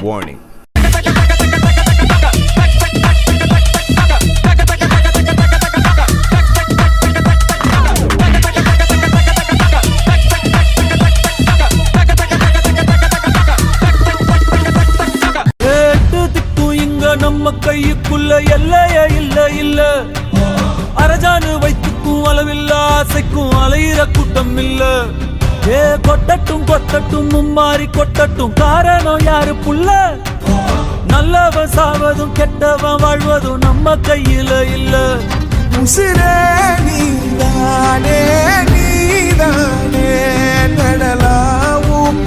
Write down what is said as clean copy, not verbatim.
Warning. நம்ம கைக்குள்ள எல்லையே இல்ல இல்ல அரஜானு வைத்துக்கும் அளவில்ல ஆசைக்கும் அலையிற கூட்டம் இல்ல ஏ கொட்டட்டும் கொட்டட்டும் மும்மாறி கொட்டட்டும் காரணம் யாரு புள்ள நல்லவன் சாவதும் கெட்டவன் வாழ்வதும் நம்ம கையில இல்ல உசிரே நீதானே நீதானே நடலாவும்